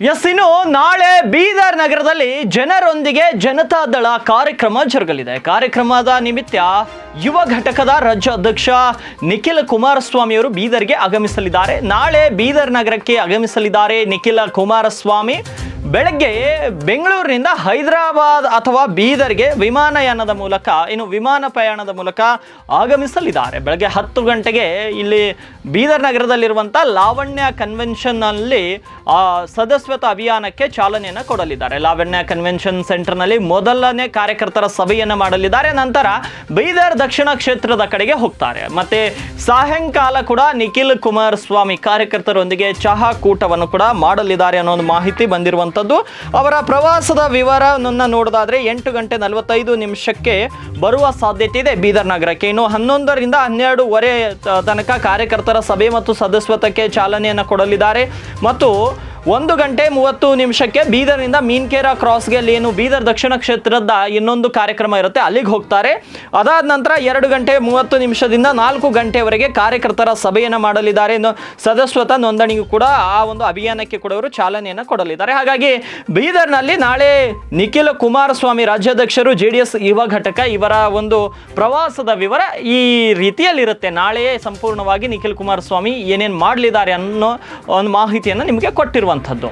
ಇನ್ನು ನಾಳೆ ಬೀದರ್ ನಗರದಲ್ಲಿ ಜನರೊಂದಿಗೆ ಜನತಾದಳ ಕಾರ್ಯಕ್ರಮ ಜರುಗಲಿದೆ. ಕಾರ್ಯಕ್ರಮದ ನಿಮಿತ್ತ ಯುವ ಘಟಕದ ರಾಜ್ಯಾಧ್ಯಕ್ಷ ನಿಖಿಲ್ ಕುಮಾರಸ್ವಾಮಿ ಅವರು ಬೀದರ್ಗೆ ಆಗಮಿಸಲಿದ್ದಾರೆ. ನಾಳೆ ಬೀದರ್ ನಗರಕ್ಕೆ ಆಗಮಿಸಲಿದ್ದಾರೆ ನಿಖಿಲ್ ಕುಮಾರಸ್ವಾಮಿ. ಬೆಳಗ್ಗೆ ಬೆಂಗಳೂರಿನಿಂದ ಹೈದರಾಬಾದ್ ಅಥವಾ ಬೀದರ್ಗೆ ವಿಮಾನಯಾನದ ಮೂಲಕ ವಿಮಾನ ಪ್ರಯಾಣದ ಮೂಲಕ ಆಗಮಿಸಲಿದ್ದಾರೆ. ಬೆಳಗ್ಗೆ 10 ಗಂಟೆಗೆ ಇಲ್ಲಿ ಬೀದರ್ ನಗರದಲ್ಲಿರುವಂಥ ಲಾವಣ್ಯ ಕನ್ವೆನ್ಷನ್ನಲ್ಲಿ ಸದಸ್ಯತ್ವ ಅಭಿಯಾನಕ್ಕೆ ಚಾಲನೆಯನ್ನು ಕೊಡಲಿದ್ದಾರೆ. ಲಾವಣ್ಯ ಕನ್ವೆನ್ಷನ್ ಸೆಂಟರ್ನಲ್ಲಿ ಮೊದಲನೇ ಕಾರ್ಯಕರ್ತರ ಸಭೆಯನ್ನು ಮಾಡಲಿದ್ದಾರೆ. ನಂತರ ಬೀದರ್ ದಕ್ಷಿಣ ಕ್ಷೇತ್ರದ ಕಡೆಗೆ ಹೋಗ್ತಾರೆ. ಮತ್ತೆ ಸಾಯಂಕಾಲ ಕೂಡ ನಿಖಿಲ್ ಕುಮಾರಸ್ವಾಮಿ ಕಾರ್ಯಕರ್ತರೊಂದಿಗೆ ಚಹಾ ಕೂಟವನ್ನು ಕೂಡ ಮಾಡಲಿದ್ದಾರೆ ಅನ್ನೋ ಒಂದು ಮಾಹಿತಿ ಬಂದಿರುವಂಥದ್ದು. ಅವರ ಪ್ರವಾಸದ ವಿವರವನ್ನು ನೋಡೋದಾದ್ರೆ 8:45 ಬರುವ ಸಾಧ್ಯತೆ ಇದೆ ಬೀದರ್ ನಗರಕ್ಕೆ. ಇನ್ನು 11ರಿಂದ 12:30 ತನಕ ಕಾರ್ಯಕರ್ತರ ಸಭೆ ಮತ್ತು ಸದಸ್ಯತ್ವಕ್ಕೆ ಚಾಲನೆಯನ್ನು ಕೊಡಲಿದ್ದಾರೆ. ಮತ್ತು 1:30 ಬೀದರ್ನಿಂದ ಮೀನ್ಕೇರಾ ಕ್ರಾಸ್ಗೆ ಅಲ್ಲಿ ಬೀದರ್ ದಕ್ಷಿಣ ಕ್ಷೇತ್ರದ ಇನ್ನೊಂದು ಕಾರ್ಯಕ್ರಮ ಇರುತ್ತೆ, ಅಲ್ಲಿಗೆ ಹೋಗ್ತಾರೆ. ಅದಾದ ನಂತರ 2:30 4 ಗಂಟೆವರೆಗೆ ಕಾರ್ಯಕರ್ತರ ಸಭೆಯನ್ನು ಮಾಡಲಿದ್ದಾರೆ. ಸದಸ್ಯತ್ವ ನೋಂದಣಿಗೂ ಕೂಡ ಆ ಒಂದು ಅಭಿಯಾನಕ್ಕೆ ಕೂಡ ಅವರು ಚಾಲನೆಯನ್ನು ಕೊಡಲಿದ್ದಾರೆ. ಹಾಗಾಗಿ ಬೀದರ್ನಲ್ಲಿ ನಾಳೆ ನಿಖಿಲ್ ಕುಮಾರಸ್ವಾಮಿ ರಾಜ್ಯಾಧ್ಯಕ್ಷರು JDS ಯುವ ಘಟಕ ಇವರ ಒಂದು ಪ್ರವಾಸದ ವಿವರ ಈ ರೀತಿಯಲ್ಲಿರುತ್ತೆ. ನಾಳೆಯೇ ಸಂಪೂರ್ಣವಾಗಿ ನಿಖಿಲ್ ಕುಮಾರಸ್ವಾಮಿ ಏನೇನು ಮಾಡಲಿದ್ದಾರೆ ಅನ್ನೋ ಒಂದು ಮಾಹಿತಿಯನ್ನು ನಿಮಗೆ ಕೊಟ್ಟಿರುವಂಥದ್ದು.